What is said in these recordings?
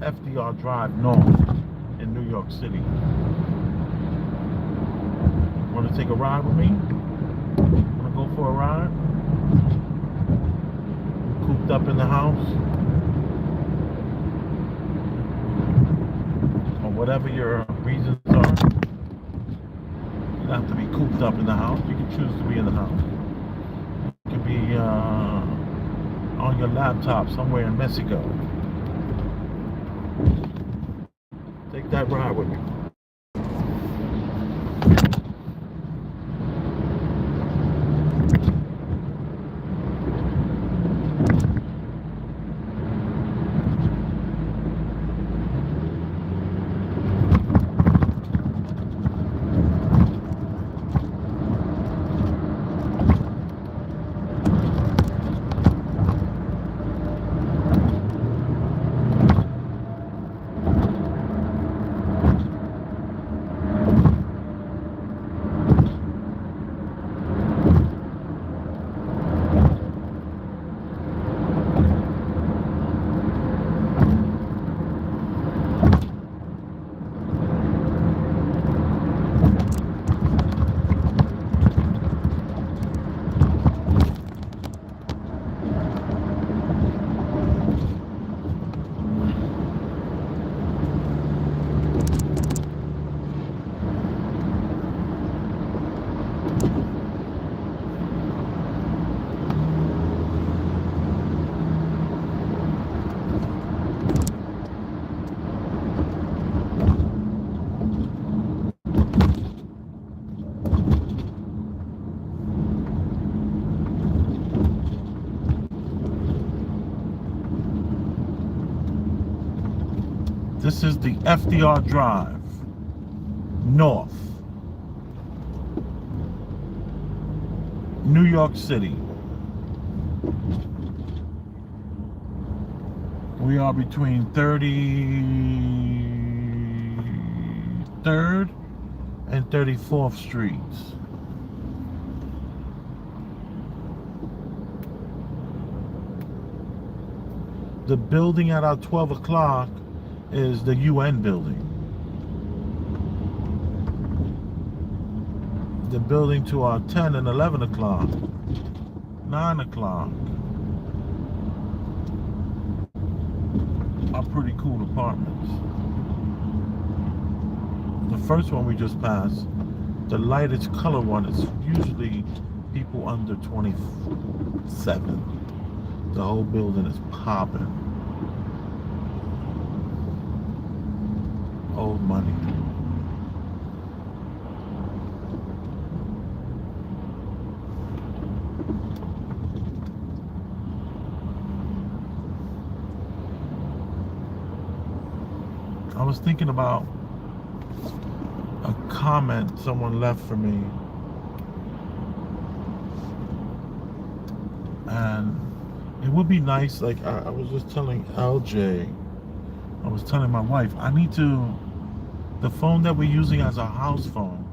FDR Drive North in New York City. Want to take a ride with me? Want to go for a ride? Cooped up in the house? Or whatever your reasons are. You don't have to be cooped up in the house. You can choose to be in the house. You can be on your laptop somewhere in Mexico. Take that ride with me. This is the FDR Drive North, New York City. We are between 33rd and 34th Streets. The building at our 12 o'clock is the UN building. The building to our 10 and 11 o'clock, 9 o'clock are pretty cool apartments. The first one we just passed, the lightest color one, is usually people under 27. The whole building is popping. Old money. I was thinking about a comment someone left for me, and it would be nice, like I was just telling LJ, I was telling my wife, the phone that we're using as a house phone,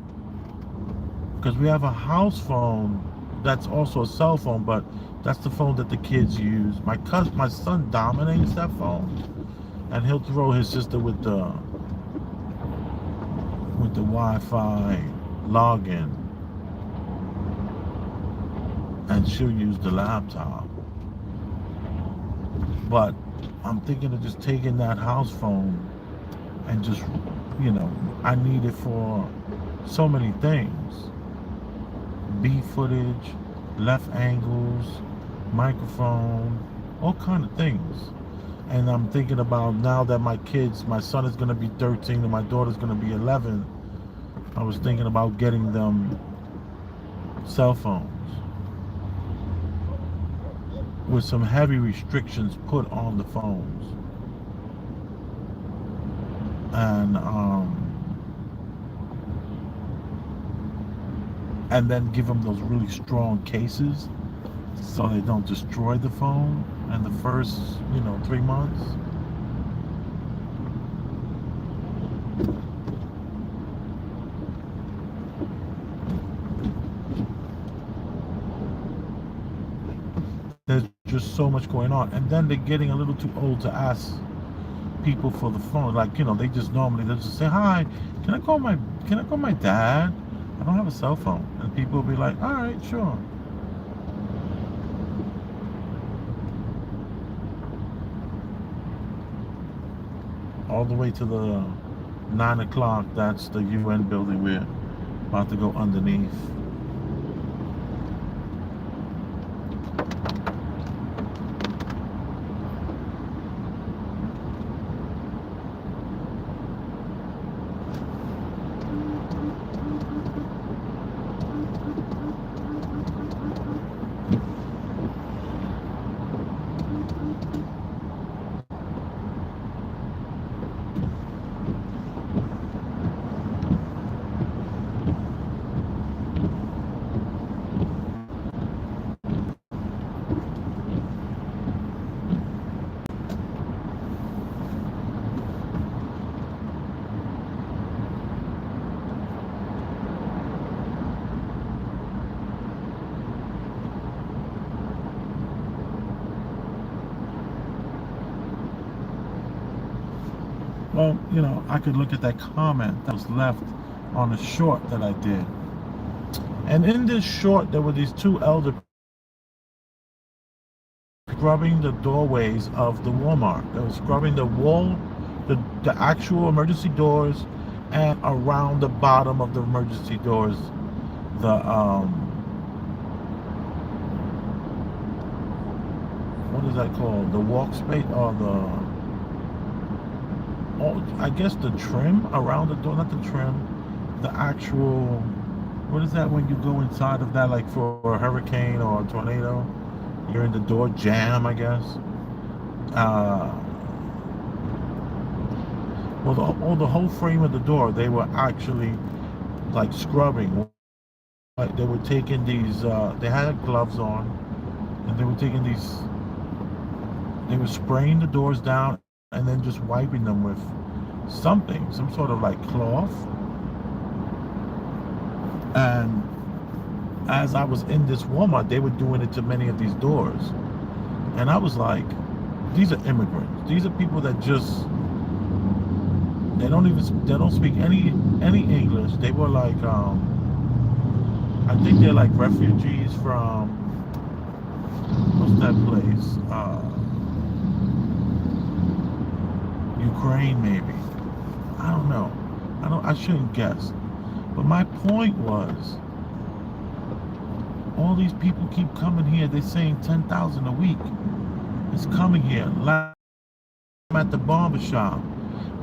because we have a house phone that's also a cell phone, but that's the phone that the kids use. My son dominates that phone, and he'll throw his sister with the Wi-Fi login, and she'll use the laptop. But I'm thinking of just taking that house phone and just, I need it for so many things. B footage, left angles, microphone, all kind of things. And I'm thinking about, now that my son is going to be 13 and my daughter's going to be 11, I was thinking about getting them cell phones with some heavy restrictions put on the phones. And then give them those really strong cases so they don't destroy the phone in the first, 3 months. There's just so much going on, and then they're getting a little too old to ask people for the phone. Like, they just normally they'll just say, "Hi, can I call my dad? I don't have a cell phone." And people will be like, "All right, sure." All the way to the 9 o'clock. That's the UN building we're about to go underneath. Well, I could look at that comment that was left on a short that I did. And in this short, there were these two elder scrubbing the doorways of the Walmart. They were scrubbing the wall, the actual emergency doors, and around the bottom of the emergency doors, the what is that called? The walk space, or I guess the trim around the door, not the trim, the actual, what is that when you go inside of that, like for a hurricane or a tornado? You're in the door jam, I guess. Well, the whole frame of the door, they were actually like scrubbing. Like they were taking these, they had gloves on, and they were taking these, they were spraying the doors down and then just wiping them with something, some sort of like cloth. And as I was in this Walmart, they were doing it to many of these doors. And I was like, these are immigrants. These are people that just, they don't speak any English. They were like, I think they're like refugees from, what's that place? Ukraine, maybe. I don't know. I shouldn't guess. But my point was, all these people keep coming here. They're saying 10,000 a week. It's coming here. I'm at the barber shop,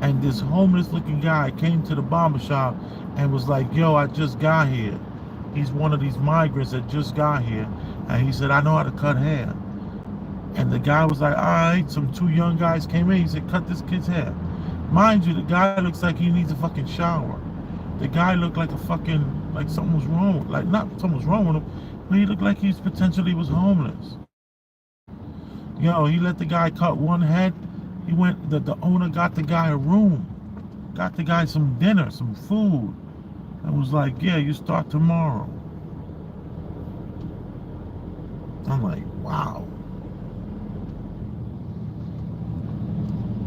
and this homeless looking guy came to the barber shop and was like, "Yo, I just got here." He's one of these migrants that just got here, and he said, "I know how to cut hair." And the guy was like, "All right." Two young guys came in. He said, "Cut this kid's hair." Mind you, the guy looks like he needs a fucking shower. The guy looked like like something was wrong. Like, not something was wrong with him, but he looked like he potentially was homeless. He let the guy cut one head. He went, the owner got the guy a room, got the guy some dinner, some food, and was like, "Yeah, you start tomorrow." I'm like, wow.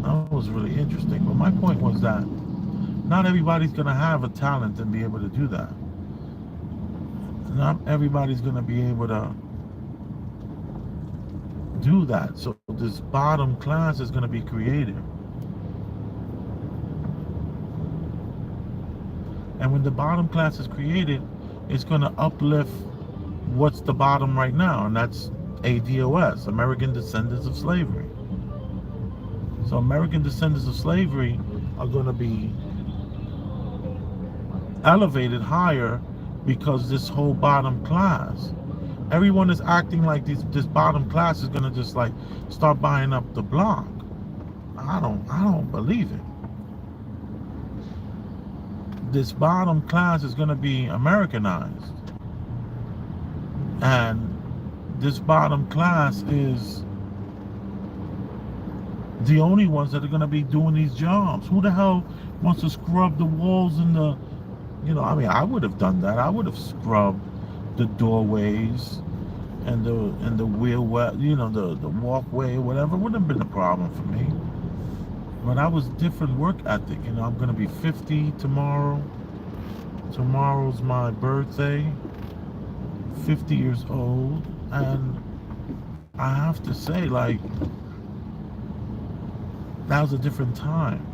That was really interesting. But my point was that not everybody's going to have a talent and be able to do that. Not everybody's going to be able to do that. So this bottom class is going to be created. And when the bottom class is created, it's going to uplift what's the bottom right now, and that's ADOS, American Descendants of Slavery. So American Descendants of Slavery are going to be elevated higher because this whole bottom class, everyone is acting like this bottom class is going to just like start buying up the block. I don't believe it. This bottom class is going to be Americanized, and this bottom class is the only ones that are going to be doing these jobs. Who the hell wants to scrub the walls and the, I mean, I would have done that. I would have scrubbed the doorways and the wheel, the walkway or whatever. Wouldn't have been a problem for me. But I was different work ethic. You know, I'm gonna be 50 tomorrow. Tomorrow's my birthday. 50 years old, and I have to say, like, that was a different time.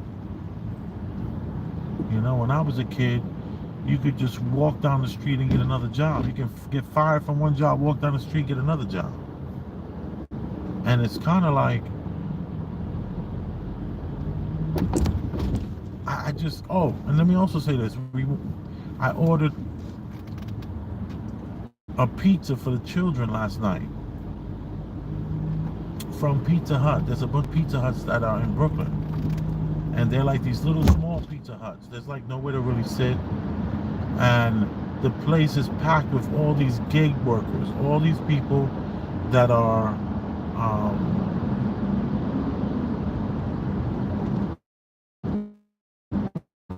You know, when I was a kid, you could just walk down the street and get another job. You can get fired from one job, walk down the street, get another job. And it's kind of like, I just, oh, and let me also say this. I ordered a pizza for the children last night from Pizza Hut. There's a bunch of Pizza Huts that are in Brooklyn. And they're like these little small Pizza Huts. There's like nowhere to really sit. And the place is packed with all these gig workers, all these people that are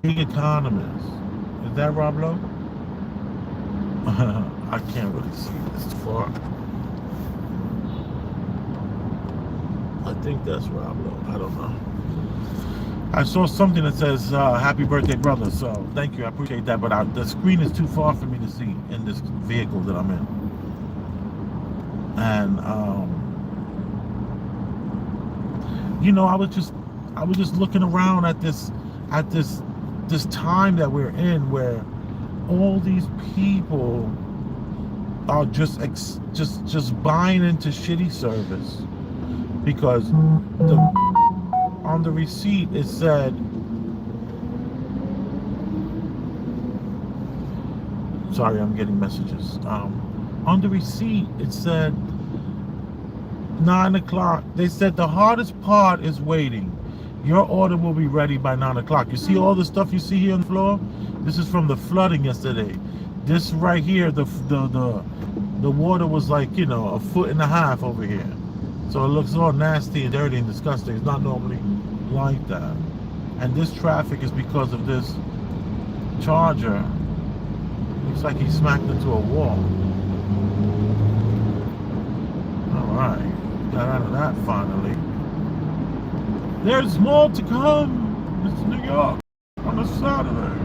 gig economists. Is that Rob Lowe? I can't really see this far. I think that's Rob Lowe. I don't know. I saw something that says happy birthday, brother. So thank you. I appreciate that. But the screen is too far for me to see in this vehicle that I'm in. And you know, I was just looking around at this time that we're in, where all these people are just buying into shitty service because on the receipt it said, sorry, I'm getting messages. On the receipt it said 9 o'clock. They said the hardest part is waiting. Your order will be ready by 9 o'clock. You see all the stuff you see here on the floor? This is from the flooding yesterday. This right here, the water was like, you know, 1.5 feet over here. So it looks all nasty and dirty and disgusting. It's not normally like that. And this traffic is because of this charger. Looks like he smacked into a wall. All right, got out of that finally. There's more to come. It's New York on a Saturday.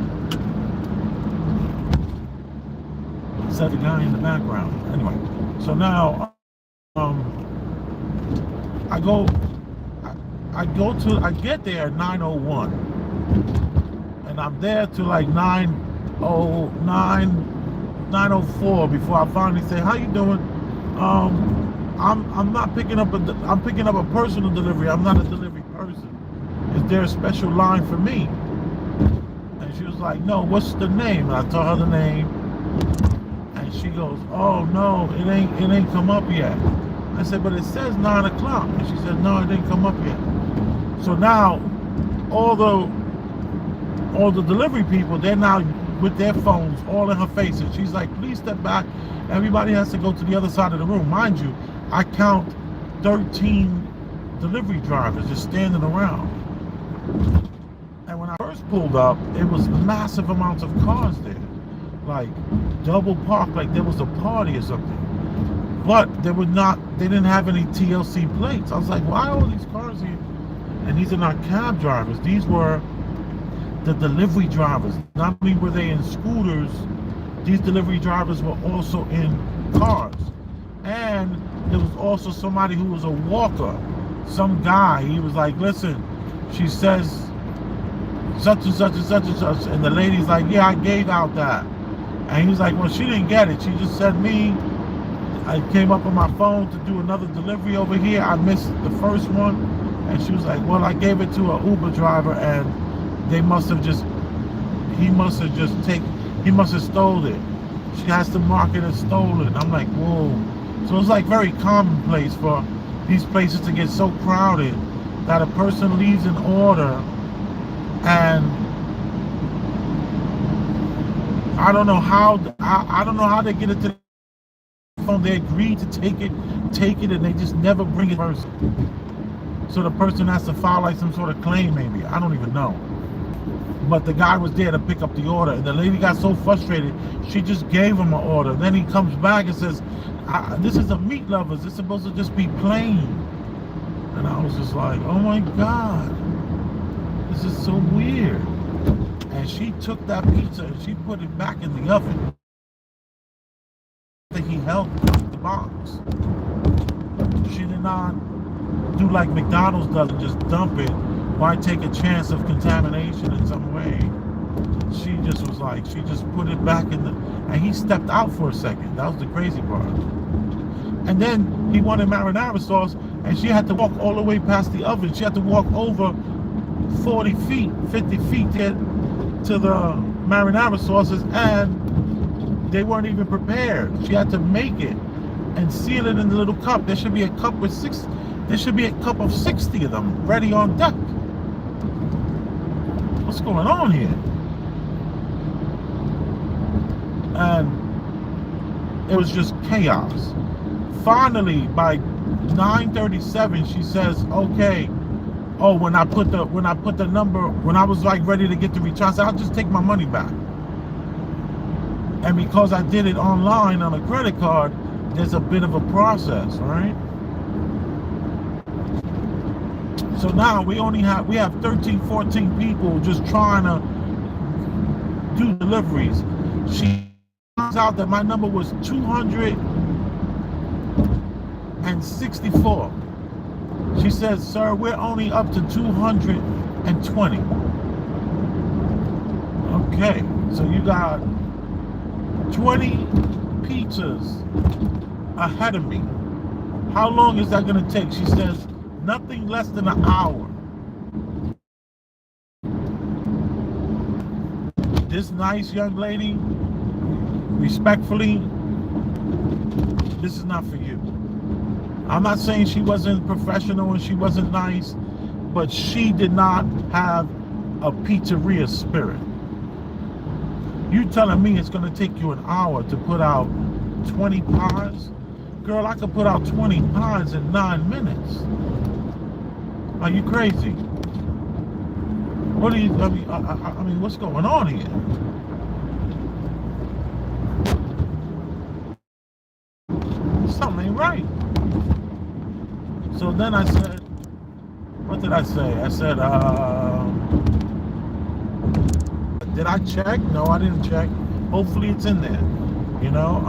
Said the guy in the background. Anyway, so now I get there at 9:01, and I'm there to like 9:04 before I finally say, "How you doing?" I'm not picking up I'm picking up a personal delivery. I'm not a delivery person. Is there a special line for me? And she was like, "No, what's the name?" And I told her the name. And she goes, "Oh no, it ain't come up yet." I said, "But it says 9 o'clock." And she said, "No, it didn't come up yet." So now all the delivery people, they're now with their phones all in her face. And she's like, "Please step back. Everybody has to go to the other side of the room." Mind you, I count 13 delivery drivers just standing around. And when I first pulled up, it was massive amounts of cars there. Like double parked, like there was a party or something. But they didn't have any TLC plates. I was like, why are all these cars here? And these are not cab drivers. These were the delivery drivers. Not only were they in scooters, these delivery drivers were also in cars. And there was also somebody who was a walker. Some guy, he was like, "Listen," she says, "such and such and such and such." And the lady's like, "Yeah, I gave out that." And he was like, "Well, she didn't get it. She just said me. I came up on my phone to do another delivery over here. I missed the first one." And she was like, "Well, I gave it to an Uber driver, and he must have stole it. She has to mark it as stolen." I'm like, whoa. So it's like very commonplace for these places to get so crowded that a person leaves an order, and I don't know how they get it to the phone. They agree to take it, and they just never bring it first. So the person has to file like some sort of claim, maybe. I don't even know. But the guy was there to pick up the order, and the lady got so frustrated, she just gave him an order. Then he comes back and says, "This is a meat lovers. It's supposed to just be plain." And I was just like, oh my God. This is so weird. And she took that pizza and she put it back in the oven. He held the box. She did not do like McDonald's does and just dump it. Why take a chance of contamination in some way? She just was like, she just put it back in the, and he stepped out for a second. That was the crazy part. And then he wanted marinara sauce, and she had to walk all the way past the oven. She had to walk over 40 feet, 50 feet to get to the marinara sauces, and they weren't even prepared. She had to make it and seal it in the little cup. There should be a cup with there should be a cup of 60 of them ready on deck. What's going on here? And it was just chaos. Finally, by 9:37, she says, "Okay." Oh, when I put the number, when I was like ready to get the recharge, I said, "I'll just take my money back." And because I did it online on a credit card, there's a bit of a process, right? So now we have 13, 14 people just trying to do deliveries. She finds out that my number was 264. She says, "Sir, we're only up to 220. Okay, so you got 20 pizzas ahead of me. How long is that going to take?" She says, "Nothing less than an hour." This nice young lady, respectfully, this is not for you. I'm not saying she wasn't professional and she wasn't nice, but she did not have a pizzeria spirit. You telling me it's going to take you an hour to put out 20 pies? Girl, I could put out 20 pies in 9 minutes. Are you crazy? What do you, I mean, what's going on here? Something ain't right. So then I said, what did I say? I said, did I check? No, I didn't check. Hopefully it's in there, you know.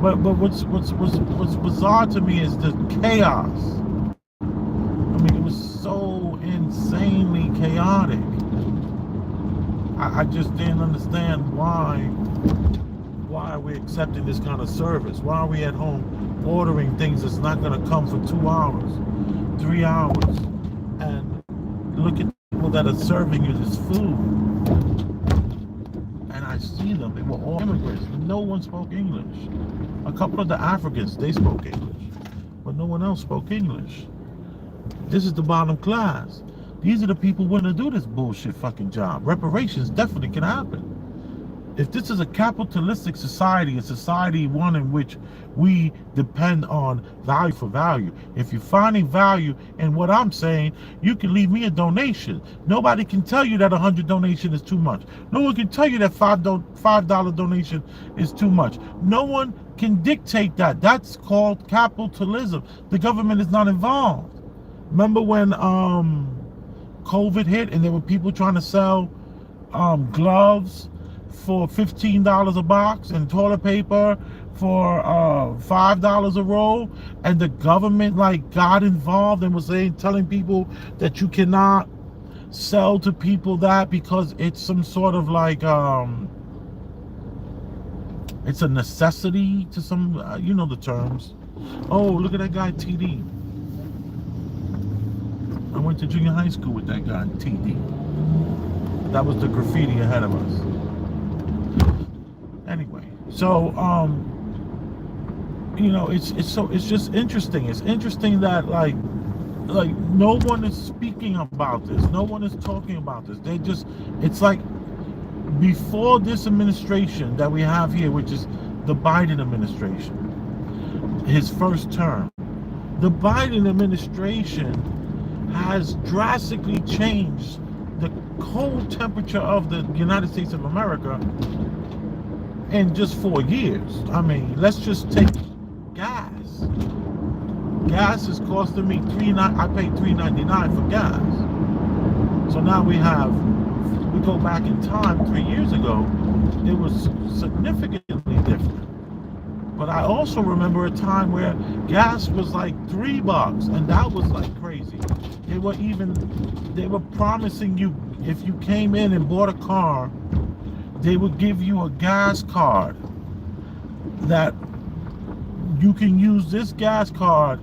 But what's bizarre to me is the chaos. I mean, it was so insanely chaotic. I just didn't understand why are we accepting this kind of service? Why are we at home ordering things that's not going to come for 2 hours, 3 hours? And look at people that are serving you this food. And I see them. They were all immigrants. No one spoke English. A couple of the Africans, they spoke English. But no one else spoke English. This is the bottom class. These are the people willing to do this bullshit fucking job. Reparations definitely can happen. If this is a capitalistic society, a society one in which we depend on value for value, if you're finding value in what I'm saying, you can leave me a donation. Nobody can tell you that 100 donation is too much. No one can tell you that $5 donation is too much. No one can dictate that. That's called capitalism. The government is not involved. Remember when COVID hit and there were people trying to sell gloves for $15 a box and toilet paper for $5 a roll, and the government like got involved and was telling people that you cannot sell to people that because it's some sort of like it's a necessity to some you know the terms. Oh, look at that guy TD. I went to junior high school with that guy TD. That was the graffiti ahead of us. Anyway, so you know, it's just interesting. It's interesting that like no one is speaking about this. No one is talking about this. They just, it's like before this administration that we have here, which is the Biden administration, his first term, the Biden administration has drastically changed the cold temperature of the United States of America in just 4 years. I mean, let's just take gas. gas is costing me I pay $3.99 for gas. So now we go back in time 3 years ago, it was significantly different. But I also remember a time where gas was like $3, and that was like crazy. They were promising you, if you came in and bought a car, they would give you a gas card that you can use this gas card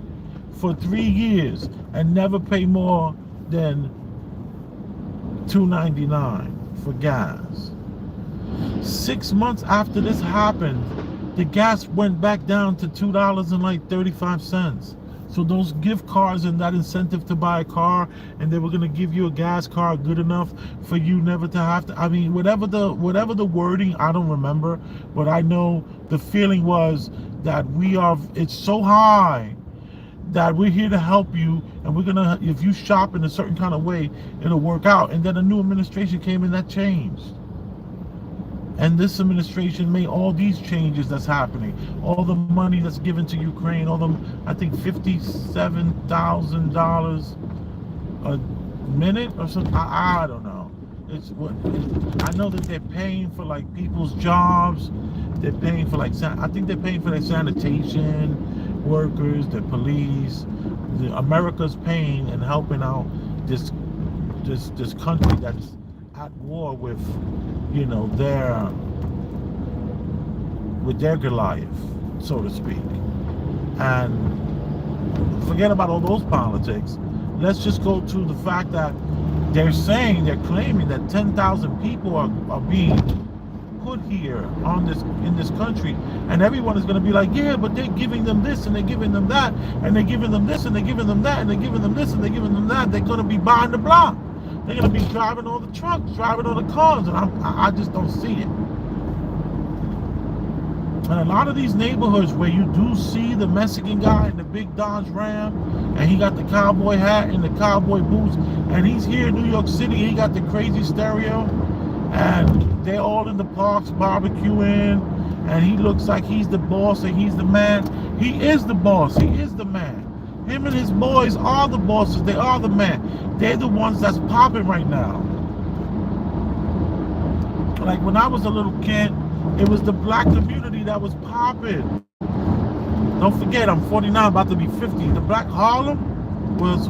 for 3 years and never pay more than $2.99 for gas. 6 months after this happened, the gas went back down to $2.35. So those gift cards and that incentive to buy a car, and they were going to give you a gas card good enough for you never to have to, I mean, whatever the wording, I don't remember, but I know the feeling was that it's so high that we're here to help you, and we're gonna, if you shop in a certain kind of way, it'll work out. And then a new administration came in that changed. And this administration made all these changes that's happening. All the money that's given to Ukraine, all them, I think $57,000 a minute or something. I don't know. I know that they're paying for like people's jobs. They're paying for like, I think they're paying for their sanitation workers, the police. America's paying and helping out this country that's at war with, you know, with their Goliath, so to speak. And forget about all those politics. Let's just go to the fact that they're claiming that 10,000 people are being put here in this country, and everyone is going to be like, yeah, but they're giving them this and they're giving them that, and they're giving them this and they're giving them that, and they're giving them this and they're giving them that. They're going to be buying the block. They're going to be driving all the trucks, driving all the cars, and I just don't see it. And a lot of these neighborhoods where you do see the Mexican guy in the big Dodge Ram, and he got the cowboy hat and the cowboy boots, and he's here in New York City, he got the crazy stereo, and they're all in the parks barbecuing, and he looks like he's the boss and he's the man. He is the boss. He is the man. Him and his boys are the bosses. They are the man. They're the ones that's popping right now. Like when I was a little kid, it was the black community that was popping. Don't forget, I'm 49, about to be 50. The black Harlem was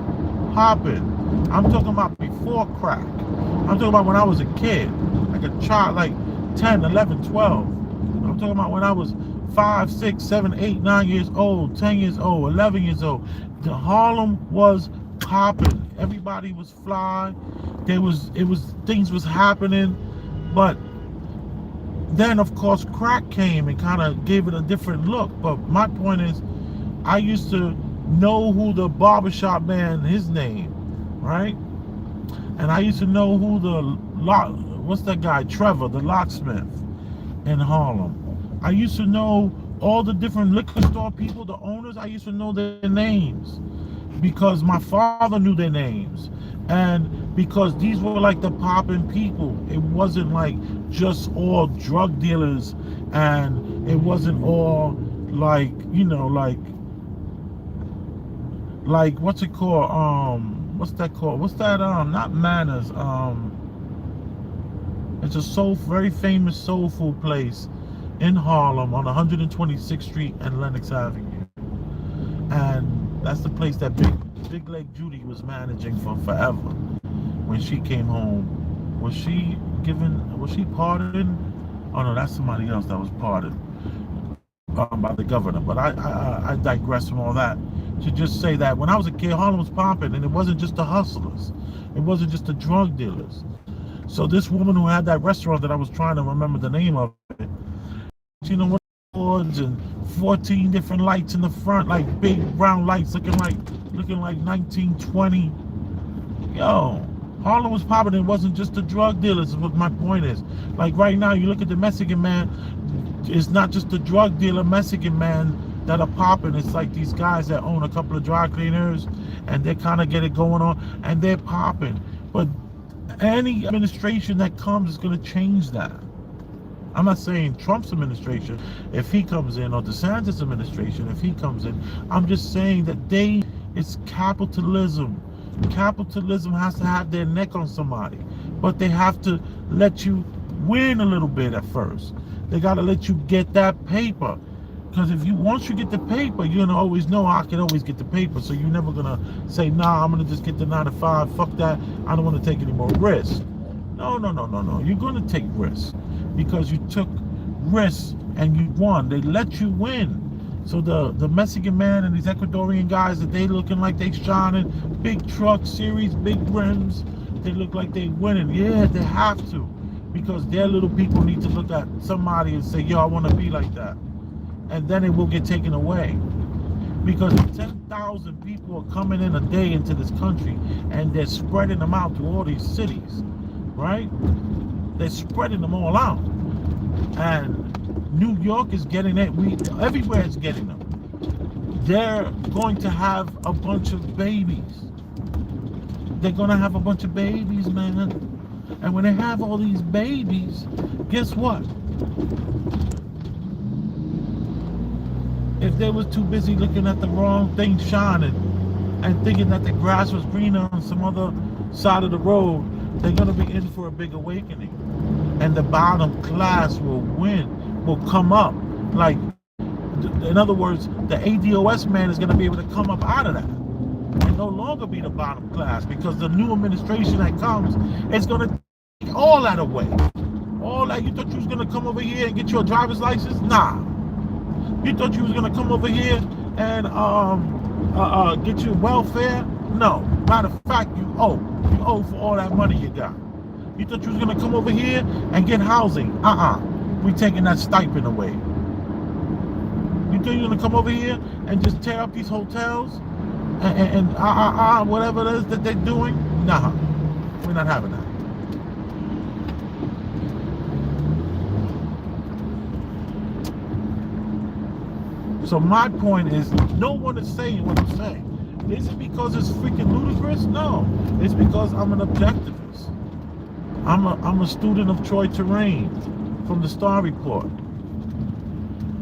popping. I'm talking about before crack. I'm talking about when I was a kid, like a child, like 10, 11, 12. I'm talking about when I was 5, 6, 7, 8, 9 years old, 10 years old, 11 years old. The Harlem was popping. Everybody was fly. Things was happening. But then, of course, crack came and kind of gave it a different look. But my point is, I used to know who the barbershop man, his name, right? And I used to know who what's that guy, Trevor, the locksmith in Harlem. I used to know all the different liquor store people, the owners. I used to know their names because my father knew their names. And because these were like the popping people. It wasn't like just all drug dealers, and it wasn't all like, you know, like what's it called? What's that called? What's that? Not Manners. It's a very famous soul food place in Harlem on 126th Street and Lenox Avenue. And that's the place that Big Leg Judy was managing for forever. When she came home, was she pardoned? Oh no, that's somebody else that was pardoned by the governor. But I digress from all that to just say that when I was a kid, Harlem was popping, and it wasn't just the hustlers. It wasn't just the drug dealers. So this woman who had that restaurant that I was trying to remember the name of it, you know, what boards and 14 different lights in the front, like big brown lights looking like 1920. Yo, Harlem was popping. It wasn't just the drug dealers, is what my point is. Like right now, you look at the Mexican man, it's not just the drug dealer Mexican man that are popping. It's like these guys that own a couple of dry cleaners, and they kind of get it going on, and they're popping. But any administration that comes is going to change that. I'm not saying Trump's administration, if he comes in, or DeSantis' administration, if he comes in. I'm just saying that it's capitalism. Capitalism has to have their neck on somebody, but they have to let you win a little bit at first. They got to let you get that paper. Because once you get the paper, you're gonna always know I can always get the paper. So you're never gonna say, nah, I'm gonna just get the 9 to 5. Fuck that. I don't want to take any more risks. No, no, no, no, no. You're gonna take risks because you took risks and you won. They let you win. So the Mexican man and these Ecuadorian guys, that they looking like they shining, big truck series, big rims, they look like they winning. Yeah, they have to, because their little people need to look at somebody and say, yo, I want to be like that. And then it will get taken away. Because 10,000 people are coming in a day into this country, and they're spreading them out to all these cities, right? They're spreading them all out. And New York is getting it. Everywhere is getting them. They're going to have a bunch of babies. They're going to have a bunch of babies, man. And when they have all these babies, guess what? If they was too busy looking at the wrong thing shining and thinking that the grass was greener on some other side of the road, they're going to be in for a big awakening. And the bottom class will win, will come up. Like, in other words, the ADOS man is going to be able to come up out of that and no longer be the bottom class, because the new administration that comes is going to take all that away. All that. You thought you was going to come over here and get your driver's license? Nah. You thought you was gonna come over here and get your welfare? No. Matter of fact, you owe for all that money you got. You thought you was gonna come over here and get housing? We taking that stipend away. You thought you were gonna come over here and just tear up these hotels and whatever it is that they're doing? Nah, we're not having that. So my point is, no one is saying what I'm saying. Is it because it's freaking ludicrous? No. It's because I'm an objectivist. I'm a student of Troy Terrain from the Star Report.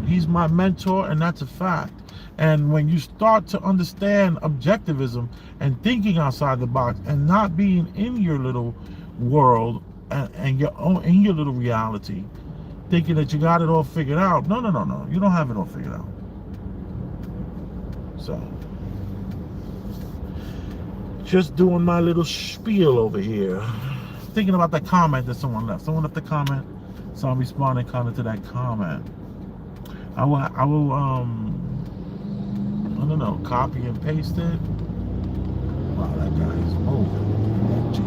He's my mentor, and that's a fact. And when you start to understand objectivism and thinking outside the box and not being in your little world and your own, in your little reality, thinking that you got it all figured out. No, no, no, no. You don't have it all figured out. So, just doing my little spiel over here. Thinking about that comment that someone left. Someone left a comment, so I'm responding kind of to that comment. I will I don't know, copy and paste it. Wow, that guy is moving. Gee.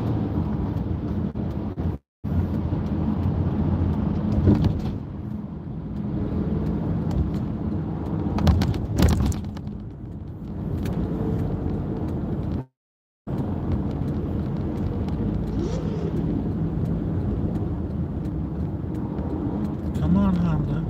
Come on, Honda.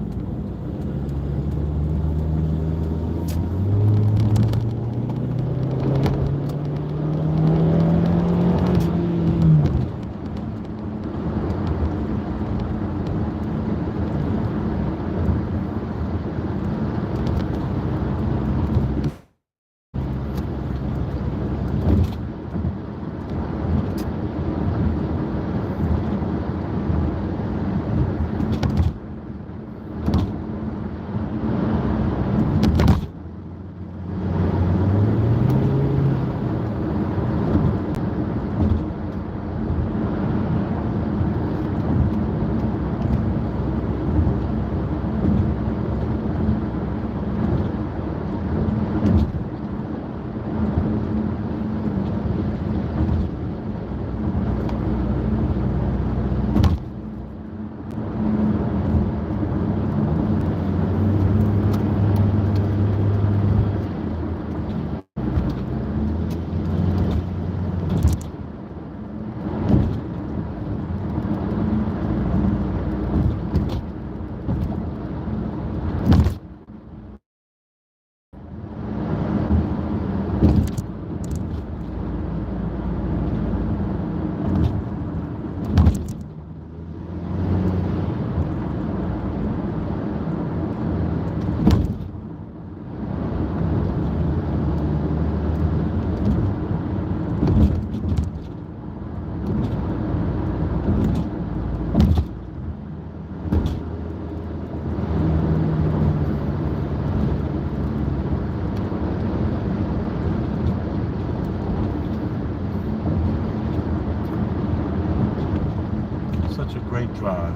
drive.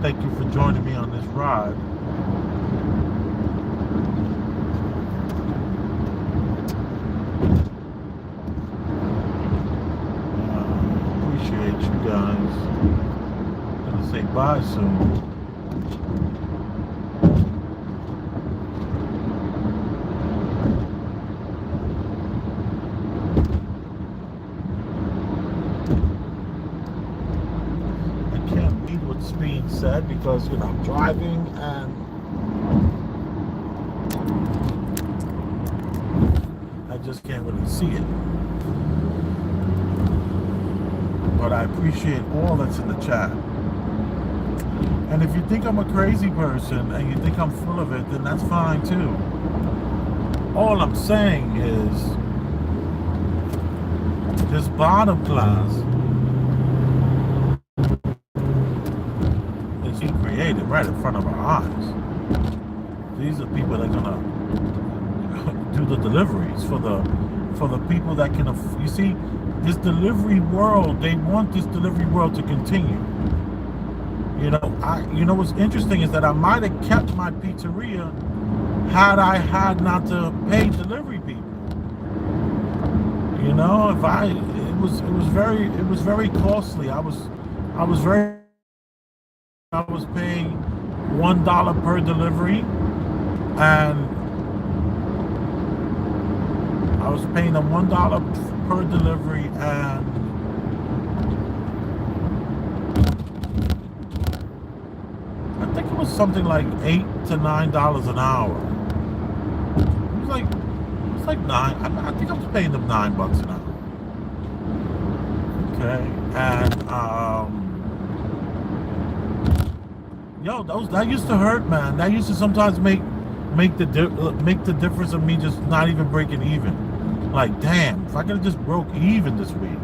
Thank you for joining me on this ride. Appreciate you guys. I'm gonna say bye soon. What's being said because I'm driving and I just can't really see it. But I appreciate all that's in the chat. And if you think I'm a crazy person and you think I'm full of it, then that's fine too. All I'm saying is this bottom class created right in front of our eyes. These are people that are gonna do the deliveries for the people that can. You see, this delivery world. They want this delivery world to continue. You know what's interesting is that I might have kept my pizzeria had I had not to pay delivery people. If it was very costly. I was paying $1 per delivery, and I was paying them $1 per delivery, and I think it was something like $8 to $9 an hour. It was like $9. I think I was paying them $9 an hour. Okay, and that used to hurt, man. That used to sometimes make the difference of me just not even breaking even. Like, damn, if I could have just broke even this week,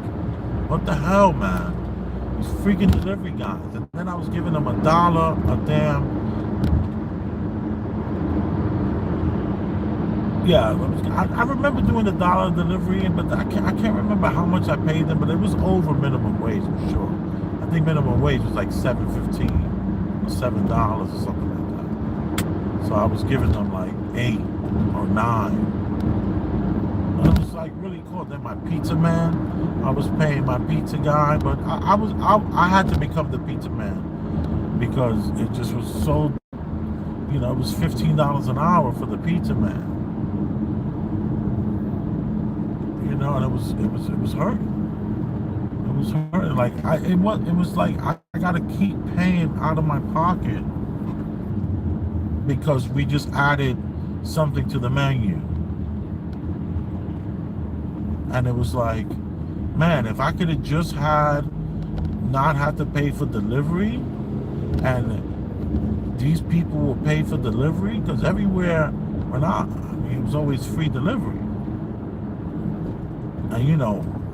what the hell, man? These freaking delivery guys, and then I was giving them $1 a damn. Yeah, I remember doing the $1 delivery, but I can't remember how much I paid them, but it was over minimum wage for sure. I think minimum wage was like $7.15. $7 or something like that. So I was giving them like 8 or 9. And it was like really cool. Then my pizza man, I was paying my pizza guy, but I had to become the pizza man because it just was so. It was $15 an hour for the pizza man. And it was hurting. It was hurting. Like it was like I gotta keep paying out of my pocket because we just added something to the menu, and it was like, man, if I could have just not had to pay for delivery, and these people will pay for delivery because everywhere it was always free delivery. And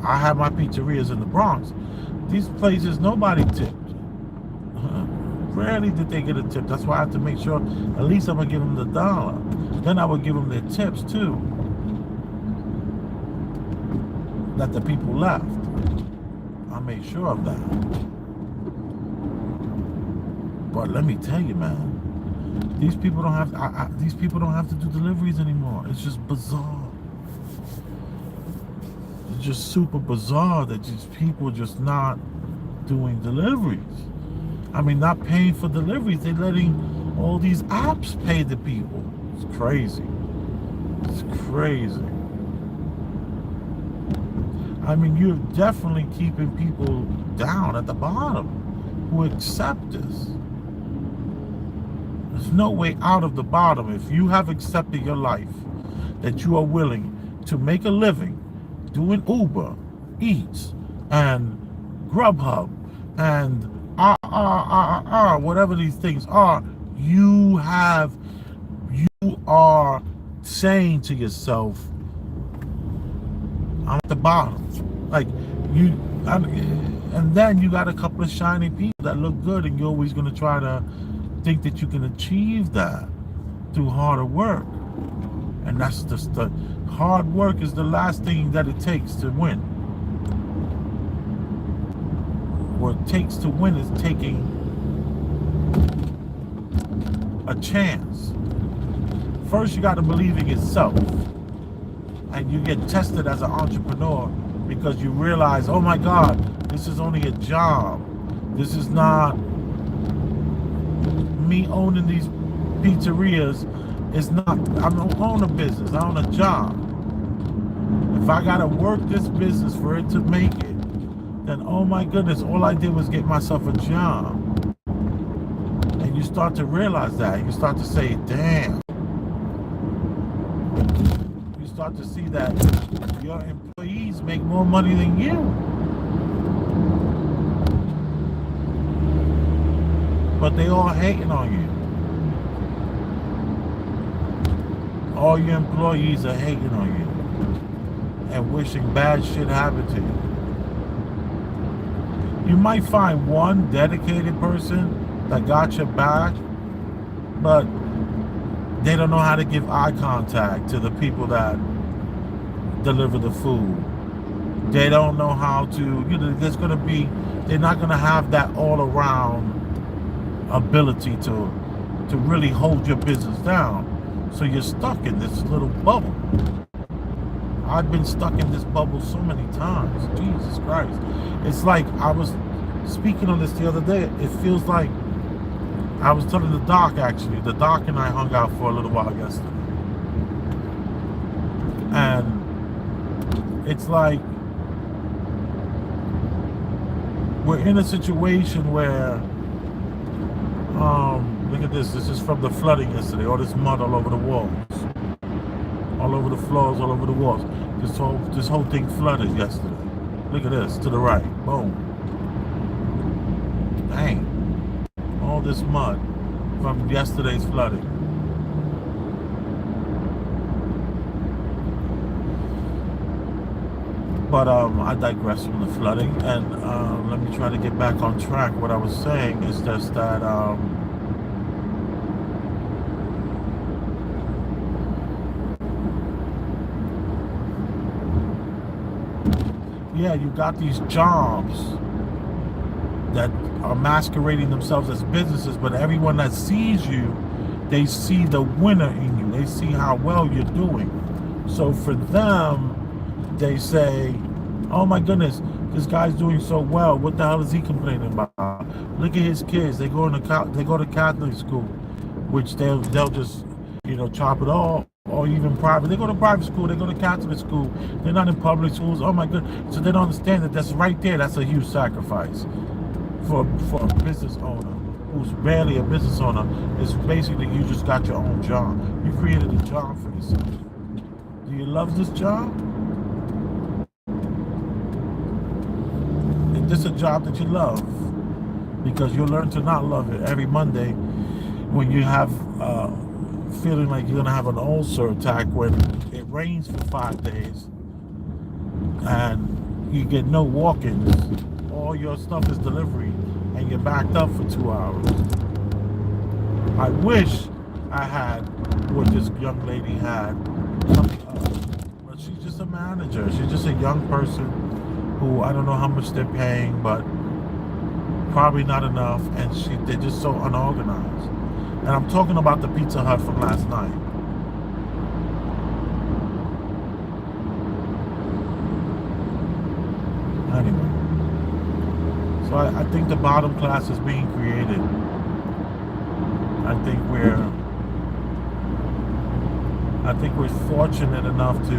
I have my pizzerias in the Bronx. These places, nobody tipped. Rarely did they get a tip. That's why I have to make sure at least I'm going to give them the $1. Then I would give them their tips too. That the people left. I made sure of that. But let me tell you, man, these people don't have to do deliveries anymore. It's just bizarre. It's just super bizarre that these people just not doing deliveries. I mean, not paying for deliveries. They're letting all these apps pay the people. It's crazy. It's crazy. I mean, you're definitely keeping people down at the bottom who accept this. There's no way out of the bottom. If you have accepted your life, that you are willing to make a living doing Uber, Eats, and Grubhub, and whatever these things are, you are saying to yourself, I'm at the bottom. Like and then you got a couple of shiny people that look good, and you're always going to try to think that you can achieve that through harder work. And that's just the hard work is the last thing that it takes to win. what it takes to win is taking a chance. First, you got to believe in yourself. And you get tested as an entrepreneur because you realize, oh my God, this is only a job. This is not me owning these pizzerias. It's not, I don't own a business, I own a job. If I gotta work this business for it to make it, then oh my goodness, all I did was get myself a job. And you start to realize that. You start to say, damn. You start to see that your employees make more money than you. But they all hating on you. All your employees are hating on you and wishing bad shit happened to you. You might find one dedicated person that got your back, but they don't know how to give eye contact to the people that deliver the food. They don't know how to, you know, there's going to be, they're not going to have that all around ability to really hold your business down. So you're stuck in this little bubble. I've been stuck in this bubble so many times. Jesus Christ. It's like, I was speaking on this the other day. It feels like, I was telling the doc actually, the doc and I hung out for a little while yesterday. And it's like, we're in a situation where, look at this. This is from the flooding yesterday. All this mud all over the walls, all over the floors, all over the walls. This whole thing flooded yesterday. Look at this to the right. Boom. Dang. All this mud from yesterday's flooding. But I digress from the flooding, and let me try to get back on track. What I was saying is just that yeah, you got these jobs that are masquerading themselves as businesses, but everyone that sees you, they see the winner in you. They see how well you're doing. So for them, they say, oh my goodness, this guy's doing so well. What the hell is he complaining about? Look at his kids. They go to Catholic school, which they'll just, you know, chop it off. Or even private. They go to private school, they go to Catholic school, they're not in public schools. Oh my goodness. So they don't understand that that's right there. That's a huge sacrifice for a business owner who's barely a business owner. It's basically you just got your own job. You created a job for yourself. Do you love this job? Is this a job that you love? Because you'll learn to not love it every Monday when you have feeling like you're gonna have an ulcer attack when it rains for 5 days and you get no walk-ins. All your stuff is delivery and you're backed up for 2 hours. I wish I had what this young lady had, but she's just a manager. She's just a young person who I don't know how much they're paying, but probably not enough, and they're just so unorganized. And I'm talking about the Pizza Hut from last night. Anyway. So I think the bottom class is being created. I think we're fortunate enough to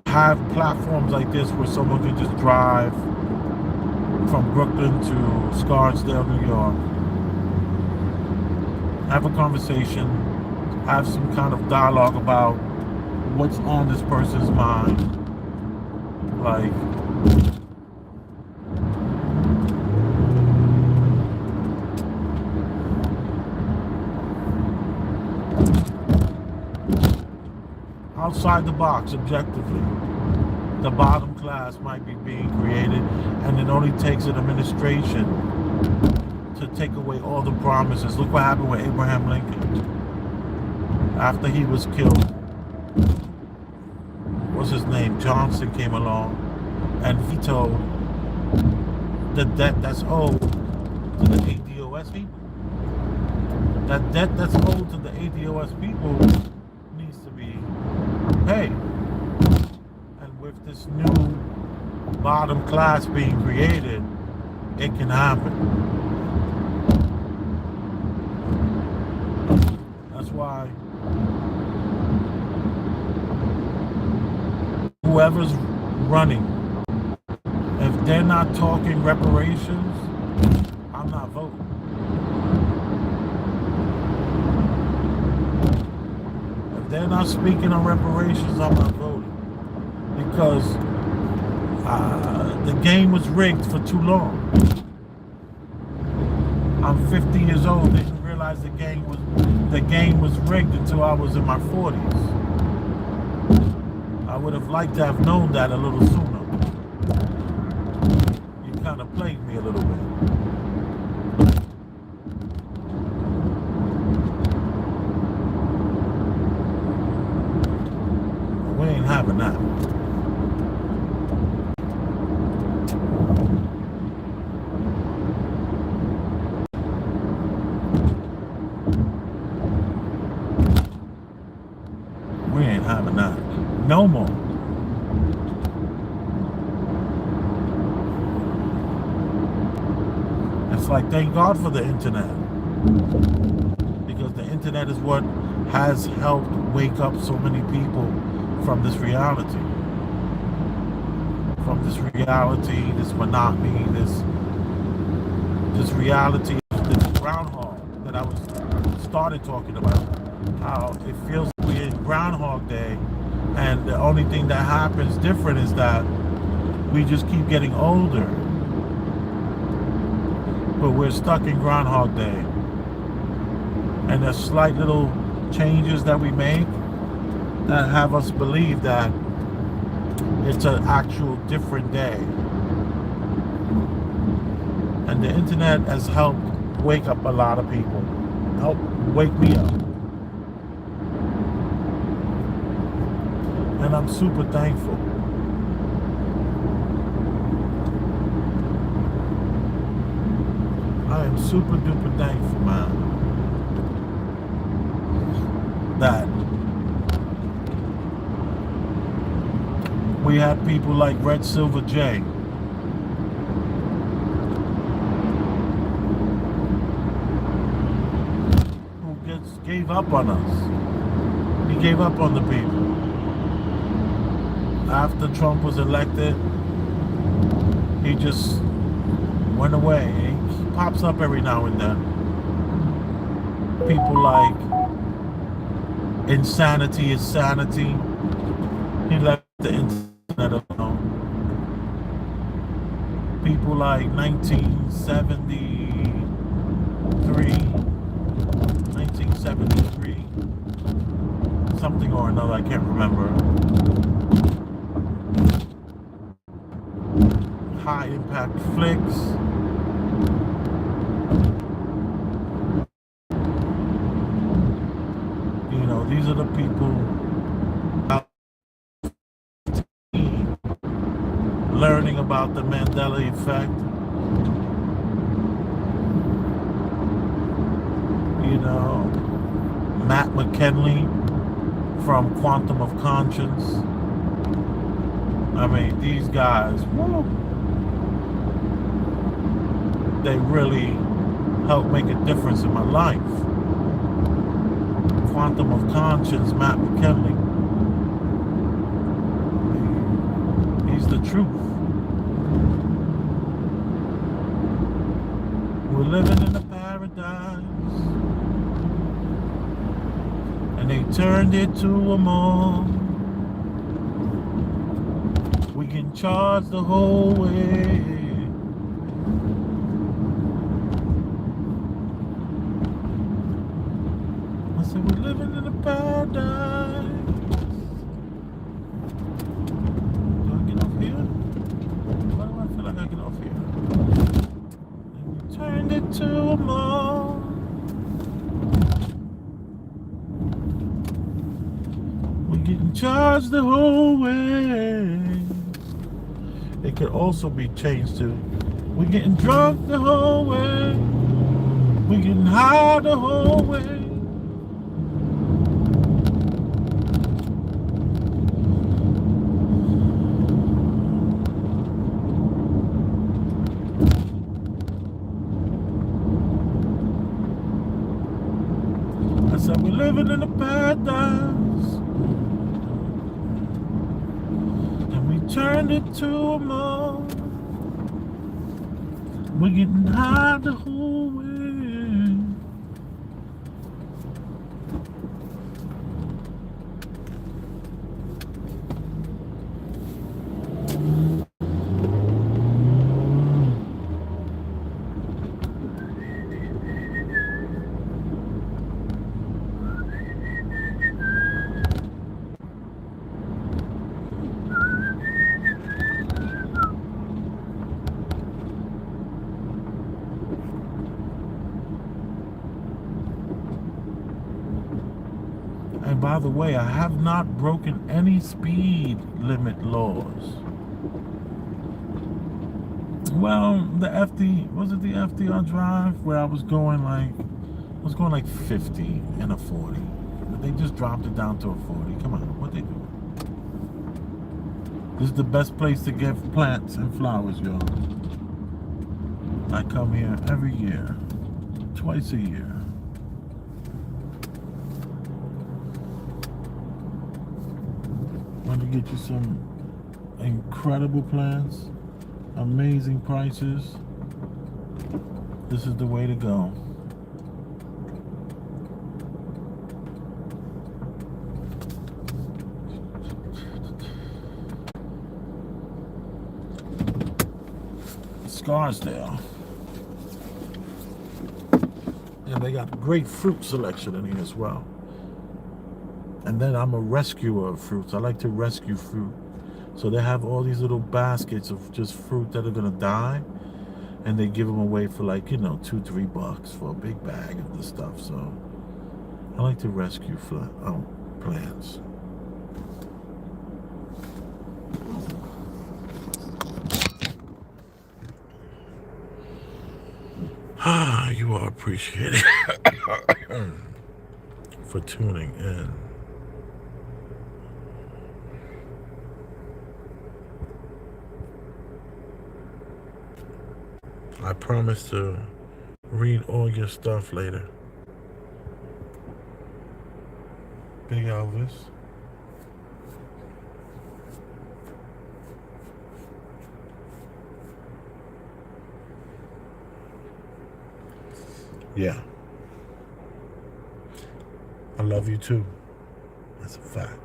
have platforms like this where someone can just drive from Brooklyn to Scarsdale, New York, have a conversation, have some kind of dialogue about what's on this person's mind. Like, outside the box, objectively, the bottom class might be being created, and it only takes an administration to take away all the promises. Look what happened with Abraham Lincoln after he was killed. what's his name, Johnson came along and vetoed the debt that's owed to the ADOS people. That debt that's owed to the ADOS people needs to be paid. And with this new bottom class being created, it can happen. That's why whoever's running, if they're not talking reparations, I'm not voting. If they're not speaking on reparations, I'm not voting. Because the game was rigged for too long. I'm 50 years old, didn't realize the game was rigged until I was in my 40s. I would have liked to have known that a little sooner. You kind of played me a little bit. We ain't having that. We ain't having that. No more. It's like, thank God for the internet. Because the internet is what has helped wake up so many people from this reality. From this reality, this monotony, this reality, this groundhog that I started talking about. How it feels like we're in Groundhog Day, and the only thing that happens different is that we just keep getting older. But we're stuck in Groundhog Day. And there's slight little changes that we make that have us believe that it's an actual different day. And the internet has helped wake up a lot of people. Helped wake me up. And I'm super thankful. I am super duper thankful, man, that we have people like Red Silver J, who gave up on us. He gave up on the people. After Trump was elected, he just went away. He pops up every now and then. People like Insanity is Sanity. He left the internet alone. People like 1973, something or another, I can't remember. High Impact Flicks. You know, these are the people learning about the Mandela effect. You know, Matt McKinley from Quantum of Conscience. I mean, these guys, woo, they really helped make a difference in my life. Quantum of Conscience, Matt McKinley. He's the truth. We're living in a paradise, and they turned it to a mall. We can charge the whole way. I said we're living in a paradise. Do I get off here? Why do I feel like I get off here? And we turned it to a mall. We're getting charged the whole way. It could also be changed to, we're getting drunk the whole way. We're getting high the whole way. I said we're living in a paradise, and we turned it to a mall. We're getting high the whole way. And by the way, I have not broken any speed limit laws. Well, the was it the FDR drive where I was going like 50 and a 40. But they just dropped it down to a 40. Come on, what they doing? This is the best place to get plants and flowers, y'all. I come here every year, twice a year. Want to get you some incredible plants, amazing prices. This is the way to go. Scarsdale. And they got great fruit selection in here as well. And then I'm a rescuer of fruits. I like to rescue fruit. So they have all these little baskets of just fruit that are gonna die, and they give them away for like, $2-3 for a big bag of the stuff. So I like to rescue plants. You are appreciated for tuning in. I promise to read all your stuff later. Big Elvis. Yeah. I love you too. That's a fact.